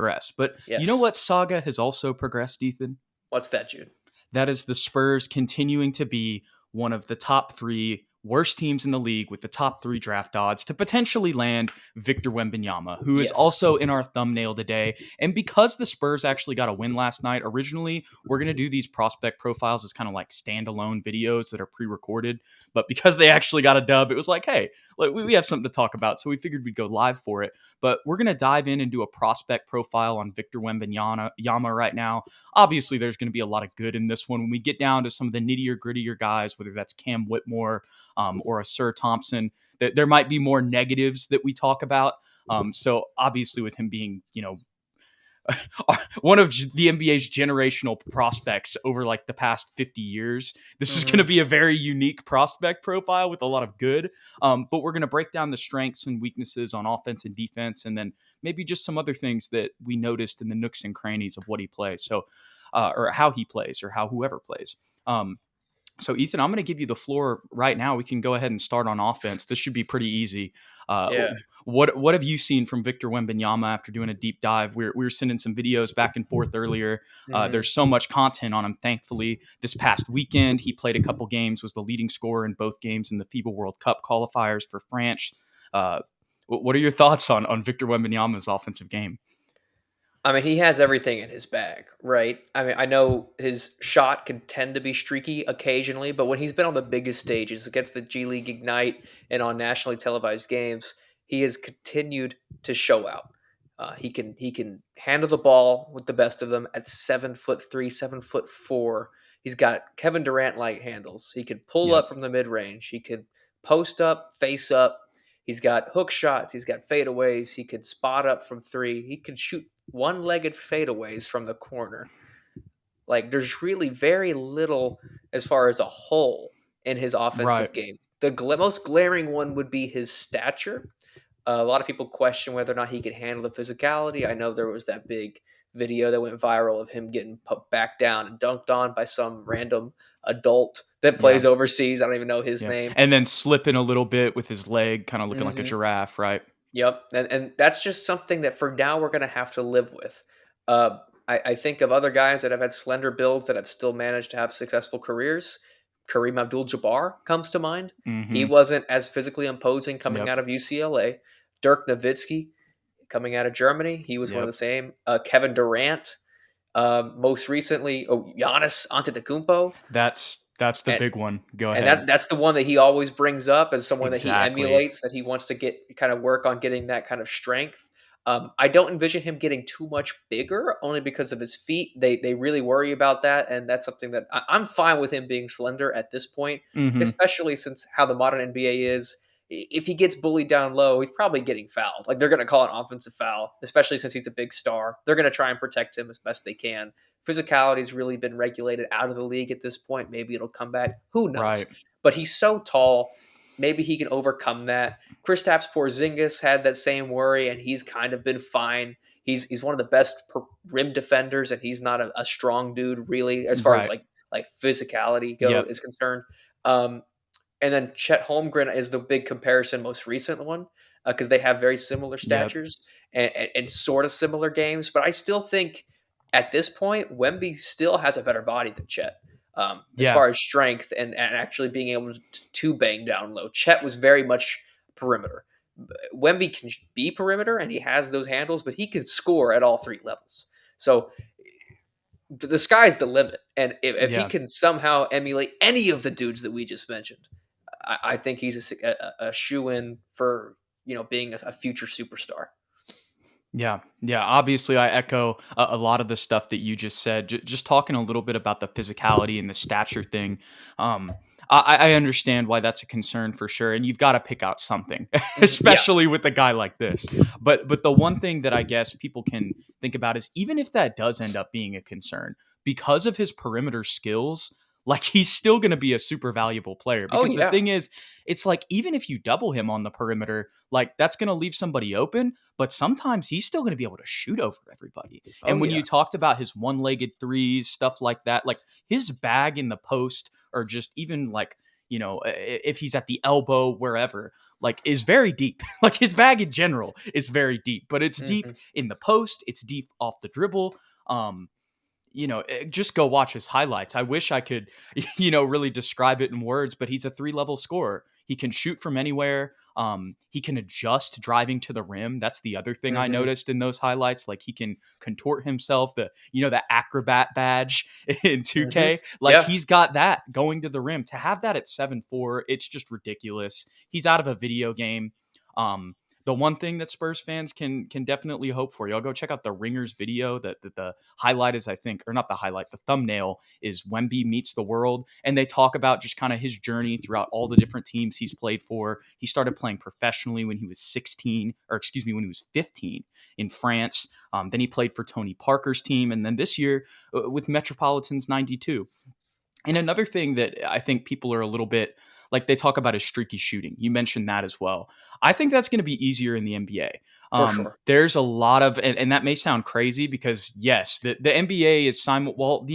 progress. But you know Yes. what saga has also progressed, Ethan? What's that, Jude? That is the Spurs continuing to be one of the top three worst teams in the league with the top three draft odds to potentially land Victor Wembanyama, who is Yes. also in our thumbnail today. And because the Spurs actually got a win last night, originally we're going to do these prospect profiles as kind of like standalone videos that are pre-recorded. But because they actually got a dub, it was like, hey, we have something to talk about. So we figured we'd go live for it. But we're going to dive in and do a prospect profile on Victor Wembanyama right now. Obviously, there's going to be a lot of good in this one. When we get down to some of the nittier, grittier guys, whether that's Cam Whitmore or a Sir Thompson, there might be more negatives that we talk about. So obviously, with him being, one of the NBA's generational prospects over like the past 50 years, this is going to Hmm. be a very unique prospect profile with a lot of good. But we're going to break down the strengths and weaknesses on offense and defense, and then maybe just some other things that we noticed in the nooks and crannies of what he plays. So, or how he plays, or how whoever plays. So, Ethan, I'm going to give you the floor right now. We can go ahead and start on offense. This should be pretty easy. Uh, Yeah. what have you seen from Victor Wembanyama after doing a deep dive? We were sending some videos back and forth earlier. Hmm. There's so much content on him, thankfully. This past weekend, he played a couple games, was the leading scorer in both games in the FIBA World Cup qualifiers for France. What are your thoughts on Victor Wembanyama's offensive game? I mean, he has everything in his bag, right? I mean, I know his shot can tend to be streaky occasionally, but when he's been on the biggest stages against the G League Ignite and on nationally televised games, he has continued to show out. He can handle the ball with the best of them at 7'3", 7'4". He's got Kevin Durant like handles. He can pull Yep. up from the mid range. He could post up, face up. He's got hook shots. He's got fadeaways. He could spot up from three. He could shoot one-legged fadeaways from the corner. Like there's really very little as far as a hole in his Right. offensive game. The most glaring one would be his stature. A lot of people question whether or not he can handle the physicality. I know there was that big video that went viral of him getting put back down and dunked on by some random adult that Yeah. plays overseas. I don't even know his Yeah. name. And then slipping a little bit with his leg, kind of looking like a Hmm. giraffe, right? Yep, and that's just something that for now we're going to have to live with. Uh, I think of other guys that have had slender builds that have still managed to have successful careers. Kareem Abdul-Jabbar comes to mind. He Mm-hmm. wasn't as physically imposing coming Yep. out of UCLA. Dirk Nowitzki coming out of Germany, he was one of Yep. the same. Kevin Durant, most recently, Giannis Antetokounmpo, That's the and big one. Go and ahead. that's the one that he always brings up as someone that he Exactly. emulates, that he wants to get kind of work on getting that kind of strength. I don't envision him getting too much bigger, only because of his feet. They really worry about that, and that's something that I'm fine with him being slender at this point, Mm-hmm. especially since how the modern NBA is. If he gets bullied down low, he's probably getting fouled. Like they're going to call an offensive foul, especially since he's a big star. They're going to try and protect him as best they can. Physicality's really been regulated out of the league at this point. Maybe it'll come back. Who knows? Right. But he's so tall. Maybe he can overcome that. Kristaps Porzingis had that same worry, and he's kind of been fine. He's one of the best rim defenders, and he's not a strong dude really, as far as Right. like physicality Yep. is concerned. Um, and then Chet Holmgren is the big comparison, most recent one, because they have very similar Yep. statures and sort of similar games. But I still think at this point, Wemby still has a better body than Chet, as Yeah. far as strength and actually being able to bang down low. Chet was very much perimeter. Wemby can be perimeter and he has those handles, but he can score at all three levels. So the sky's the limit. And if he Yeah. can somehow emulate any of the dudes that we just mentioned, I think he's a shoe in for being a future superstar. Yeah, yeah. Obviously, I echo a lot of the stuff that you just said. Just talking a little bit about the physicality and the stature thing. Um, I understand why that's a concern for sure, and you've got to pick out something, Mhm. Yeah. especially with a guy like this. But the one thing that I guess people can think about is even if that does end up being a concern, because of his perimeter skills. Like he's still going to be a super valuable player Oh because the yeah. thing is, it's like even if you double him on the perimeter, like that's going to leave somebody open, but sometimes he's still going to be able to shoot over everybody. Oh And when yeah. you talked about his one-legged threes, stuff like that, like his bag in the post, or just even like if he's at the elbow, wherever, like, is very deep. Like, his bag in general is very deep, but it's deep Mhm. in the post, it's deep off the dribble. Just go watch his highlights. I wish I could, really describe it in words, but he's a three-level scorer. He can shoot from anywhere. He can adjust driving to the rim. That's the other thing I Mhm. noticed in those highlights. Like, he can contort himself, the acrobat badge in Mhm. 2K. Like, Yeah, he's got that going to the rim. To have that at 7'4", it's just ridiculous. He's out of a video game. The one thing that Spurs fans can definitely hope for, y'all go check out the Ringers video. That the highlight is, I think, or not the highlight, the thumbnail is Wemby meets the world, and they talk about just kind of his journey throughout all the different teams he's played for. He started playing professionally when he was 16, or excuse me, when he was 15 in France. Then he played for Tony Parker's team, and then this year with Metropolitans 92. And another thing that I think people are a little bit like, they talk about is streaky shooting. You mentioned that as well. I think that's going to be easier in the NBA. for sure. There's a lot of, and that may sound crazy because yes, the NBA is the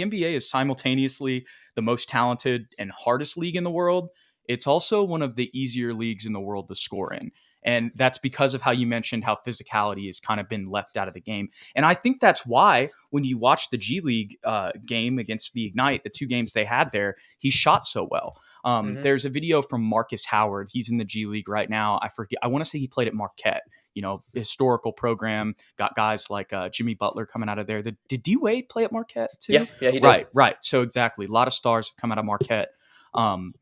NBA is simultaneously the most talented and hardest league in the world. It's also one of the easier leagues in the world to score in. And that's because of how you mentioned how physicality has kind of been left out of the game. And I think that's why when you watch the G League game against the Ignite, the two games they had there, he shot so well. Mhm. There's a video from Marcus Howard. He's in the G League right now. I forget. I want to say he played at Marquette. Historical program. Got guys like Jimmy Butler coming out of there. Did D Wade play at Marquette Yeah, too? yeah, he did. Right, right. So exactly, a lot of stars have come out of Marquette. Um,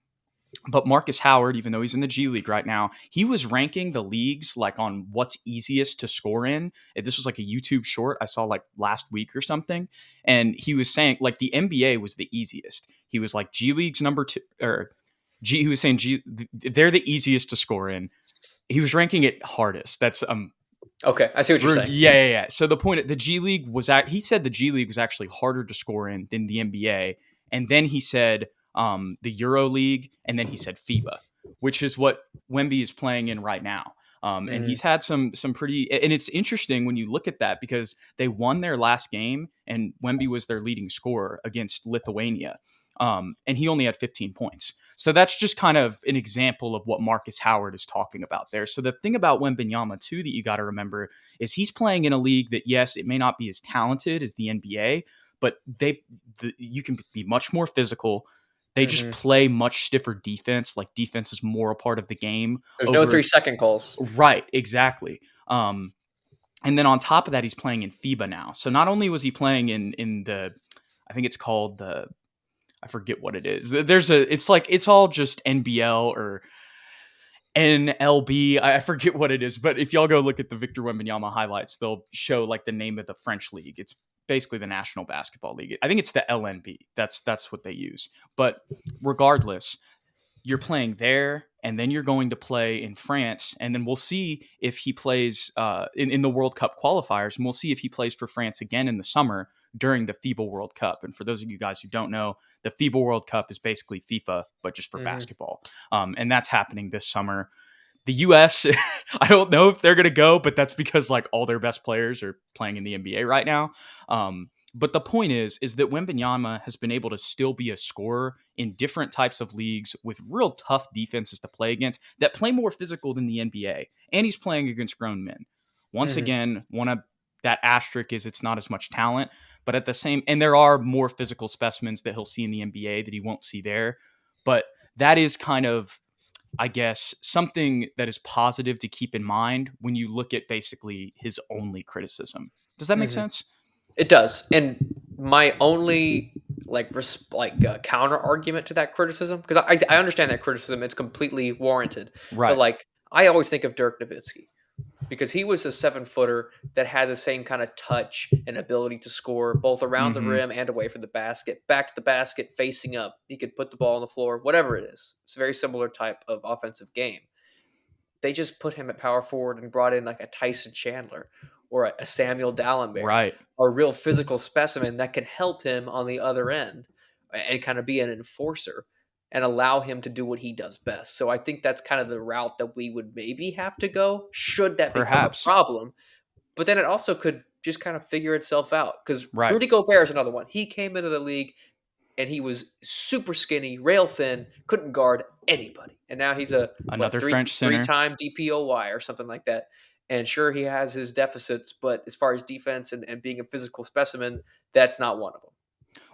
but Marcus Howard, even though he's in the G League right now, he was ranking the leagues like on what's easiest to score in. This was like a YouTube short I saw like last week or something. And he was saying like the NBA was the easiest. He was like G League's number two, or he was saying they're the easiest to score in. He was ranking it hardest. That's Okay, I see what you're saying. yeah. So the point, the G League was he said the G League was actually harder to score in than the NBA, and then he said the Euro League, and then he said FIBA, which is what Wemby is playing in right now. And Mhm. he's had some pretty, and it's interesting when you look at that because they won their last game, and Wemby was their leading scorer against Lithuania, and he only had 15 points. So that's just kind of an example of what Marcus Howard is talking about there. So the thing about Wembanyama too that you got to remember is he's playing in a league that, yes, it may not be as talented as the NBA, but you can be much more physical. They just Mhm. play much stiffer defense. Like, defense is more a part of the game There's no over 3-second calls. right, exactly. And then on top of that, he's playing in FIBA now. So not only was he playing in the, I think it's called the, I forget what it is. It's like, it's all just NBL or NLB. I forget what it is, but if y'all go look at the Victor Wembanyama highlights, they'll show like the name of the French league. It's basically the National Basketball League. I think it's the LNB. That's what they use. But regardless, you're playing there, and then you're going to play in France, and then we'll see if he plays in the World Cup qualifiers, and we'll see if he plays for France again in the summer during the FIBA World Cup. And for those of you guys who don't know, the FIBA World Cup is basically FIFA, but just for Mhm. basketball. And that's happening this summer. The US, I don't know if they're going to go, but that's because like all their best players are playing in the NBA right now. But the point is that Wembanyama has been able to still be a scorer in different types of leagues with real tough defenses to play against that play more physical than the NBA. And he's playing against grown men. Once Mhm. again, one of that asterisk is it's not as much talent, but at the same, and there are more physical specimens that he'll see in the NBA that he won't see there. But that is kind of, I guess, something that is positive to keep in mind when you look at basically his only criticism. Does that make Mhm. sense? It does. And my only counter argument to that criticism, because I understand that criticism, it's completely warranted. But Right. like I always think of Dirk Nowitzki because he was a 7-footer that had the same kind of touch and ability to score both around the Mm-hmm. rim and away from the basket, back to the basket, facing up. He could put the ball on the floor, whatever it is. It's a very similar type of offensive game. They just put him at power forward and brought in like a Tyson Chandler or a Samuel Dallenberg, Right. a real physical specimen that can help him on the other end and kind of be an enforcer and allow him to do what he does best. So I think that's kind of the route that we would maybe have to go should that become a Perhaps. problem. But then it also could just kind of figure itself out because Right. Rudy Gobert is another one. He came into the league and he was super skinny, rail thin, couldn't guard anybody. And now he's a what Another three French three center. time DPOY or something like that. And sure, he has his deficits, but as far as defense and being a physical specimen, that's not one of them.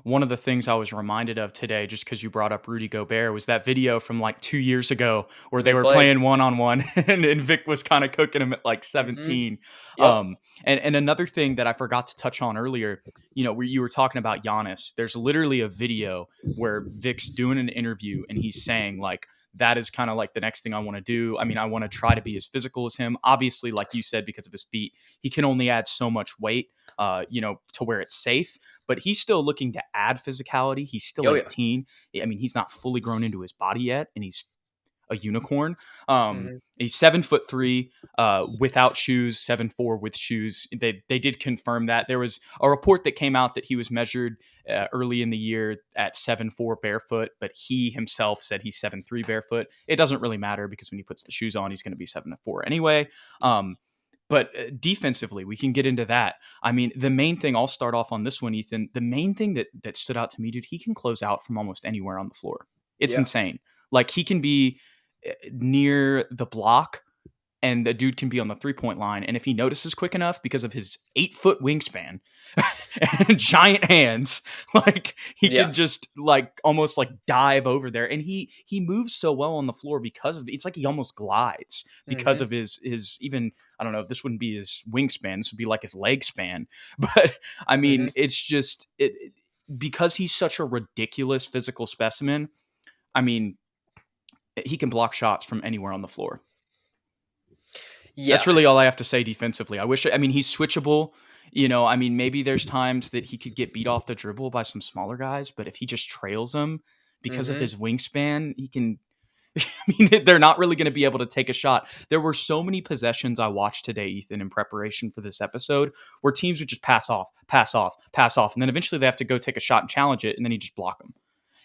One of the things I was reminded of today, just because you brought up Rudy Gobert, was that video from like 2 years ago where When they they were played. playing one on one, and Vic was kind of cooking him at like Hmm. 17. Yep. And another thing that I forgot to touch on earlier, where you were talking about Giannis, there's literally a video where Vic's doing an interview and he's saying like, that is kind of like the next thing I want to do. I mean, I want to try to be as physical as him. Obviously, like you said, because of his feet, he can only add so much weight, to where it's safe, but he's still looking to add physicality. He's still Oh yeah. 18. I mean, he's not fully grown into his body yet, and he's a unicorn. He's 7'3", without shoes, 7'4" with shoes. They did confirm that. There was a report that came out that he was measured early in the year at 7'4" barefoot, but he himself said he's 7'3" barefoot. It doesn't really matter because when he puts the shoes on, he's going to be 7'4" anyway. But defensively, we can get into that. I mean, the main thing, I'll start off on this one, Ethan. The main thing that stood out to me, dude, he can close out from almost anywhere on the floor. It's Yeah. insane. Like, he can be near the block, and the dude can be on the 3-point line. And if he notices quick enough, because of his 8-foot wingspan and giant hands, like he Yeah. can just like almost like dive over there. And he moves so well on the floor because of it's like he almost glides because Hmm. of his even, I don't know, this wouldn't be his wingspan, this would be like his leg span. But I mean, Hmm. it's just because he's such a ridiculous physical specimen. I mean, he can block shots from anywhere on the floor. Yeah. That's really all I have to say defensively. I mean, he's switchable. I mean, maybe there's times that he could get beat off the dribble by some smaller guys, but if he just trails them because of Hmm. his wingspan, he can. I mean, they're not really going to be able to take a shot. There were so many possessions I watched today, Ethan, in preparation for this episode, where teams would just pass off, pass off, pass off, and then eventually they have to go take a shot and challenge it, and then he just block them.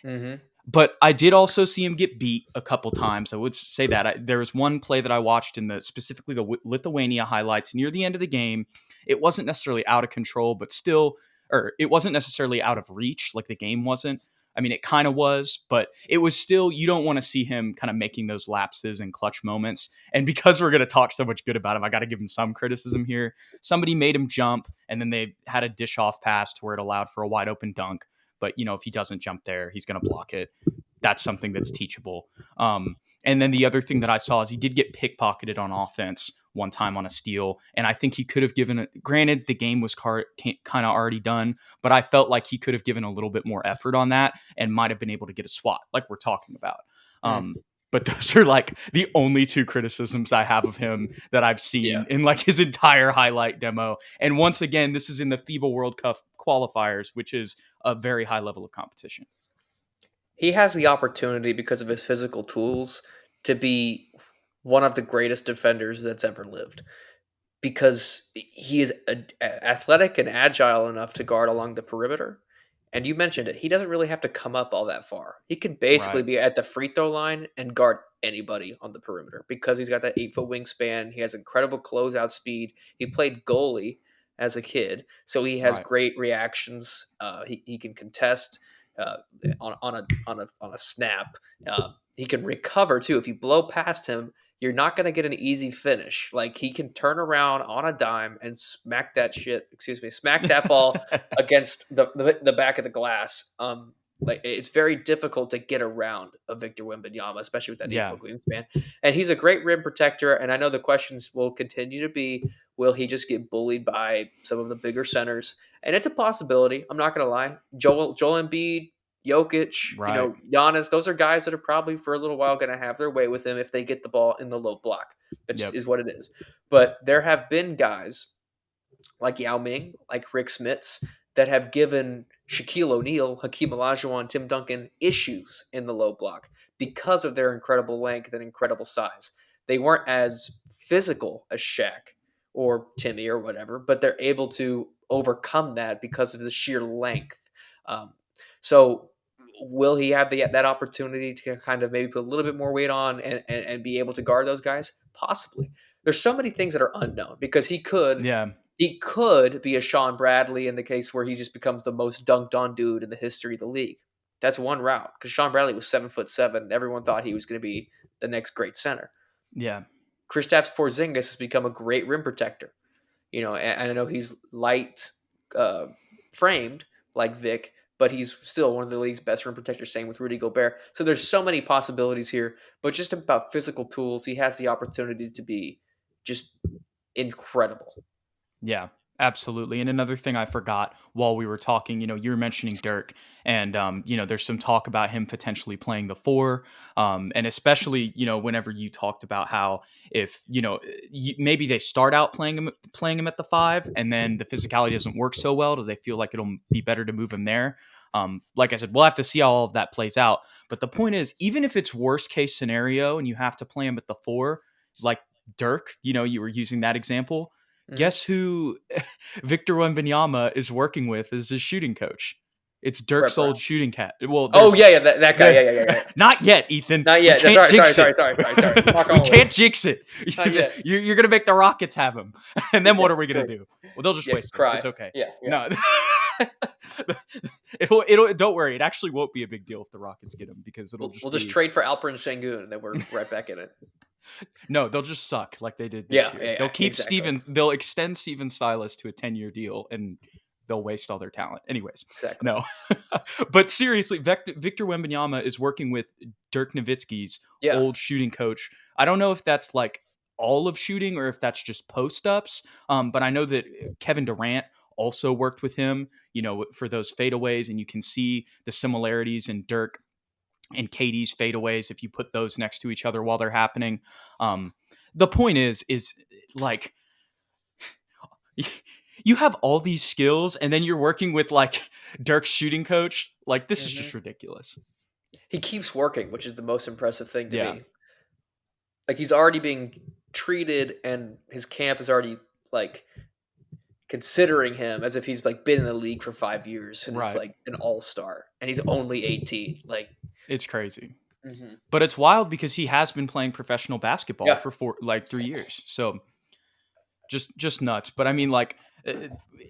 Hmm. But I did also see him get beat a couple times. I would say that there was one play that I watched in specifically the Lithuania highlights near the end of the game. It wasn't necessarily out of control, but still, or it wasn't necessarily out of reach, like the game wasn't. I mean, it kind of was, but it was still, you don't want to see him kind of making those lapses and clutch moments. And because we're going to talk so much good about him, I got to give him some criticism here. Somebody made him jump, and then they had a dish off pass to where it allowed for a wide open dunk. But if he doesn't jump there, he's going to block it. That's something that's teachable. And then the other thing that I saw is he did get pickpocketed on offense one time on a steal, and I think he could have given it. Granted, the game was kind of already done, but I felt like he could have given a little bit more effort on that and might have been able to get a swat, like we're talking about. Mm. But those are like the only two criticisms I have of him that I've Yeah. seen in like his entire highlight demo. And once again, this is in the FIBA World Cup qualifiers, which is a very high level of competition. He has the opportunity because of his physical tools to be one of the greatest defenders that's ever lived. Because he is athletic and agile enough to guard along the perimeter. And you mentioned it, he doesn't really have to come up all that far. He could basically Right. be at the free throw line and guard anybody on the perimeter because he's got that 8-foot wingspan. He has incredible closeout speed. He played goalie as a kid, so he has Right. great reactions. He can contest uh, on a snap. He can recover too. If you blow past him, you're not going to get an easy finish. Like he can turn around on a dime and smack that ball against the back of the glass. Like it's very difficult to get around a Victor Wembanyama, especially with that eight Yeah. foot wingspan. And he's a great rim protector. And I know the questions will continue to be: will he just get bullied by some of the bigger centers? And it's a possibility. I'm not going to lie. Joel Embiid, Jokic, Right. Giannis, those are guys that are probably for a little while going to have their way with him if they get the ball in the low block. That just Yep. is what it is. But there have been guys like Yao Ming, like Rick Smits, that have given Shaquille O'Neal, Hakeem Olajuwon, Tim Duncan issues in the low block because of their incredible length and incredible size. They weren't as physical as Shaq or Timmy or whatever, but they're able to overcome that because of the sheer length. Um, so will he have that opportunity to kind of maybe put a little bit more weight on and be able to guard those guys? Possibly. There's so many things that are unknown because Yeah. he could be a Sean Bradley in the case where he just becomes the most dunked on dude in the history of the league. That's one route because Sean Bradley was 7'7". Everyone thought he was going to be the next great center. Yeah. Kristaps Porzingis has become a great rim protector. And I know he's light uh, framed like Vic, but he's still one of the league's best rim protectors. Same with Rudy Gobert. So there's so many possibilities here, but just about physical tools, he has the opportunity to be just incredible. Yeah, absolutely. And another thing I forgot while we were talking, you were mentioning Dirk, and there's some talk about him potentially playing the four, and especially whenever you talked about how if maybe they start out playing him at the five, and then the physicality doesn't work so well, do they feel like it'll be better to move him there? Like I said, we'll have to see how all of that plays out. But the point is, even if it's worst case scenario and you have to play him at the four, like Dirk, you were using that example. Mhm. Guess who Victor Wembanyama is working with as his shooting coach? It's Brett Dirk's Brown. old shooting cat. Well, Oh there's yeah, that guy. the Yeah. not yet, Ethan. Not We yet. can't Sorry, sorry, jinx it. sorry, sorry, sorry, sorry. Knock We on wood. can't jinx it. Not yet. You're gonna make the Rockets have him, and then Yeah, what are we gonna true. do? Well, they'll just Yeah, waste him. cry. It's okay. Yeah. No, it'll. Don't worry. It actually won't be a big deal if the Rockets get him because it'll We'll just just be trade for Alperen Sengun, and then we're right back in it. no. They'll just suck like they did this Yeah, year. yeah, They'll yeah, keep exactly, Stevens. They'll extend Steven Silas to a 10-year deal and they'll waste all their talent. Anyways, exactly. no. But seriously, Victor Wembanyama is working with Dirk Nowitzki's Yeah. old shooting coach. I don't know if that's like all of shooting or if that's just post ups. But I know that Kevin Durant also worked with him, for those fadeaways, and you can see the similarities in Dirk and KD's fadeaways if you put those next to each other while they're happening. Um, the point is like you have all these skills and then you're working with like Dirk's shooting coach. Like this is Hmm. just ridiculous. He keeps working, which is the most impressive thing to Yeah, me. Like he's already being treated, and his camp is already like considering him as if he's like been in the league for 5 years and is right. like an all star, and he's only 18. Like, It's crazy. mhm. But it's wild because he has been playing professional basketball Yeah, for 3 years. So just nuts. But I mean, like,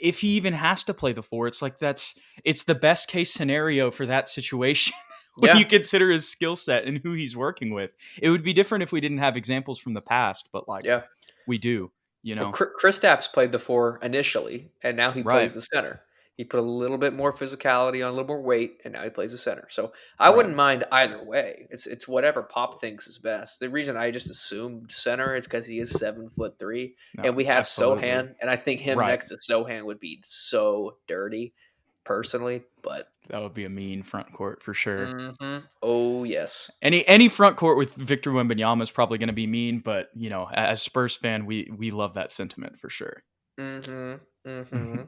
if he even has to play the four, it's like it's the best case scenario for that situation when yeah, you consider his skill set and who he's working with. It would be different if we didn't have examples from the past, but like yeah. we do, you Well, know. Kristaps played the four initially, and now he Right, plays the center. He put a little bit more physicality on, a little more weight, and now he plays the center. So I right. wouldn't mind either way. It's whatever Pop thinks is best. The reason I just assumed center is because he is 7'3", No, and we have absolutely. Sohan, and I think him Right. next to Sohan would be so dirty, personally. But That would be a mean front court for sure. oh yes, Any front court with Victor Wembanyama is probably going to be mean, but as Spurs fan, we love that sentiment for sure. mm-hmm, mm-hmm.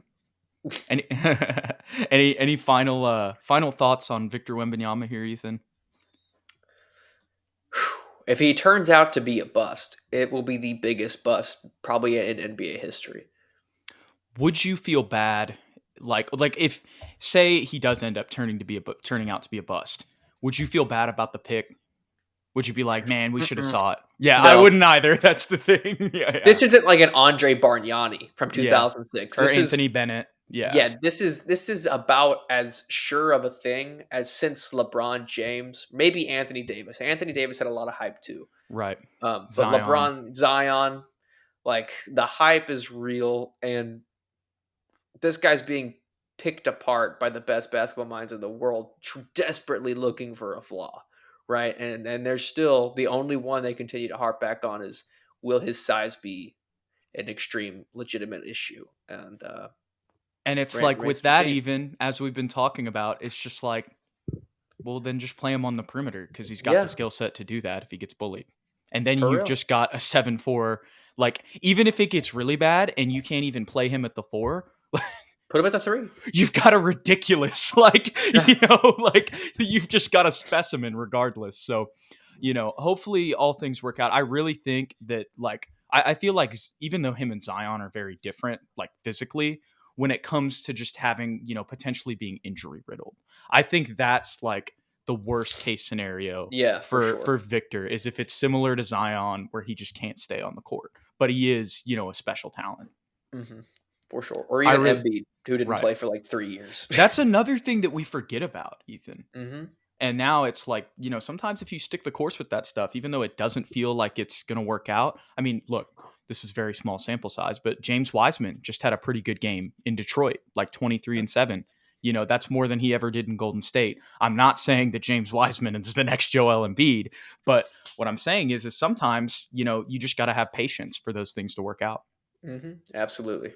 Any any final thoughts on Victor Wembanyama here, Ethan? If he turns out to be a bust, it will be the biggest bust probably in NBA history. Would you feel bad, like if say he does end up turning out to be a bust? Would you feel bad about the pick? Would you be like, man, we should have Mm-mm. saw it? Yeah, I No, wouldn't either. That's the thing. Yeah. this isn't like an Andre Bargnani from Yeah. 2006. Or This is Anthony Bennett. Yeah. yeah, this is about as sure of a thing as since LeBron James, maybe Anthony Davis. Anthony Davis had a lot of hype too. Right. But Zion. LeBron, Zion, like the hype is real, and this guy's being picked apart by the best basketball minds in the world, desperately looking for a flaw, right? And there's still the only one they continue to harp back on is will his size be an extreme legitimate issue? And And it's like remains with to be that, seen. even as we've been talking about, it's just like, well, then just play him on the perimeter because he's got the Yeah, skill set to do that if he gets bullied. And then for you've real. just got a 7-4. Like, even if it gets really bad and you can't even play him at the four, Put him at the three. you've got a ridiculous, like, like you've just got a specimen regardless. So, hopefully all things work out. I really think that, like, I feel like even though him and Zion are very different, like physically, when it comes to just having, potentially being injury riddled, I think that's like the worst case scenario Yeah, for for sure. Victor is if it's similar to Zion where he just can't stay on the court, but he is, a special talent. Hmm. for sure. Or I even really Embiid, who didn't right. play for like 3 years. That's another thing that we forget about, Ethan. Mhm. And now it's like, sometimes if you stick the course with that stuff, even though it doesn't feel like it's going to work out. I mean, look, this is very small sample size, but James Wiseman just had a pretty good game in Detroit, like 23-7. That's more than he ever did in Golden State. I'm not saying that James Wiseman is the next Joel Embiid, but what I'm saying is sometimes, you just got to have patience for those things to work out. Mhm. Absolutely.